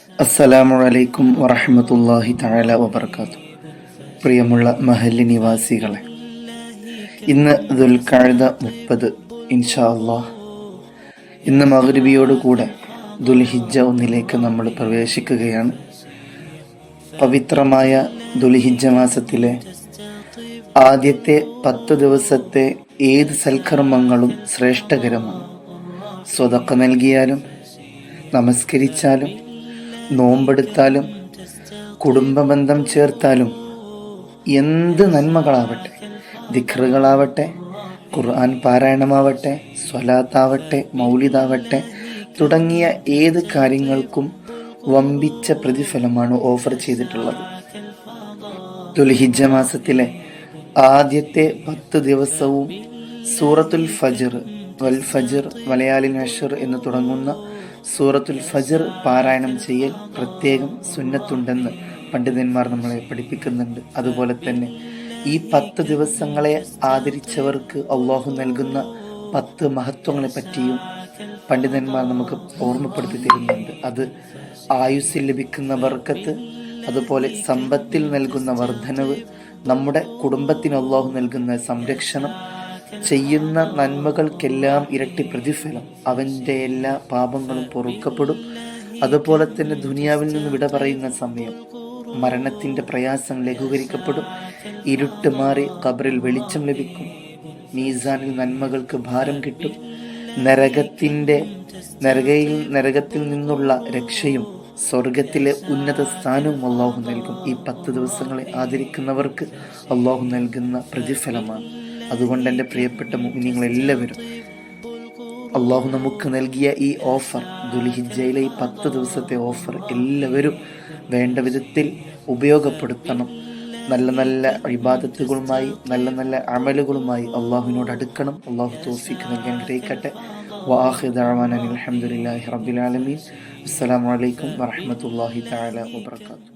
അസ്സലാമു അലൈക്കും വറഹ്മത്തുള്ളാഹി തആല വബറകാതുഹു. പ്രിയമുള്ള മഹല്ല് നിവാസികളെ, ഇന്ന് ദുൽഖഅദ 30 ഇൻഷാ അല്ലാഹ്. ഇന്ന് മഗ്രിബിയോടുകൂടെ ദുൽഹിജ്ജ 1 നമ്മൾ പ്രവേശിക്കുകയാണ്. പവിത്രമായ ദുൽഹിജ്ജ മാസത്തിലെ ആദ്യത്തെ 10 ദിവസത്തെ ഏത് സൽക്കർമ്മങ്ങളും ശ്രേഷ്ഠകരമാണ്. സ്വതക്ക നൽകിയാലും, നമസ്കരിച്ചാലും, നോമ്പെടുത്താലും, കുടുംബബന്ധം ചേർത്താലും, എന്ത് നന്മകളാവട്ടെ, ദിക്റുകളാവട്ടെ, ഖുർആൻ പാരായണമാവട്ടെ, സ്വലാത്താവട്ടെ, മൗലിദാവട്ടെ തുടങ്ങിയ ഏത് കാര്യങ്ങൾക്കും വമ്പിച്ച പ്രതിഫലമാണ് ഓഫർ ചെയ്തിട്ടുള്ളത്. ദുൽഹിജ്ജ മാസത്തിലെ ആദ്യത്തെ 10 ദിവസവും സൂറത്തുൽ ഫജ്ർ, വൽ ഫജ്ർ, വലയാലിൻ അശ്ർ എന്ന് തുടങ്ങുന്ന സൂറത്തുൽ ഫജ്ർ പാരായണം ചെയ്യൽ പ്രത്യേകം സുന്നത്തുണ്ടെന്ന് പണ്ഡിതന്മാർ നമ്മളെ പഠിപ്പിക്കുന്നുണ്ട്. അതുപോലെ തന്നെ ഈ 10 ദിവസങ്ങളെ ആദരിച്ചവർക്ക് അള്ളാഹു നൽകുന്ന 10 മഹത്വങ്ങളെ പറ്റിയും പണ്ഡിതന്മാർ നമുക്ക് ഓർമ്മപ്പെടുത്തി തരുന്നുണ്ട്. അത് ആയുസ്സിൽ ലഭിക്കുന്ന ബർക്കത്ത്, അതുപോലെ സമ്പത്തിൽ നൽകുന്ന വർധനവ്, നമ്മുടെ കുടുംബത്തിന് അള്ളാഹു നൽകുന്ന സംരക്ഷണം, ചെയ്യുന്ന നന്മകൾക്കെല്ലാം ഇരട്ടി പ്രതിഫലം, അവൻ്റെ എല്ലാ പാപങ്ങളും പൊറുക്കപ്പെടും. അതുപോലെ തന്നെ ദുനിയാവിൽ നിന്ന് വിട പറയുന്ന സമയം മരണത്തിൻ്റെ പ്രയാസം ലഘൂകരിക്കപ്പെടും. ഇരുട്ട് മാറി ഖബറിൽ വെളിച്ചം ലഭിക്കും. മീസാനിൽ നന്മകൾക്ക് ഭാരം കിട്ടും. നരകത്തിൽ നിന്നുള്ള രക്ഷയും സ്വർഗത്തിലെ ഉന്നത സ്ഥാനവും അള്ളാഹു നൽകും. ഈ 10 ദിവസങ്ങളെ ആദരിക്കുന്നവർക്ക് അള്ളാഹു നൽകുന്ന പ്രതിഫലമാണ്. അതുകൊണ്ട് എൻ്റെ പ്രിയപ്പെട്ട മുഅ്മിനീങ്ങളെല്ലാവരും, അള്ളാഹു നമുക്ക് നൽകിയ ഈ ഓഫർ, ദുൽഹിജ്ജയിലെ ഈ 10 ദിവസത്തെ ഓഫർ എല്ലാവരും വേണ്ട വിധത്തിൽ ഉപയോഗപ്പെടുത്തണം. നല്ല നല്ല ഇബാദത്തുകളുമായി, നല്ല നല്ല അമലുകളുമായി അള്ളാഹുവിനോട് അടുക്കണം. അള്ളാഹു തൗഫീഖ് നൽകാൻ ഗ്രഹിക്കട്ടെ. വആഖിറു ദഅ്വാനാ അൽഹംദുലില്ലാഹി റബ്ബിൽ ആലമീൻ. അസ്സലാമു അലൈക്കും വറഹ്മത്തുള്ളാഹി തആല വബറകാതുഹു.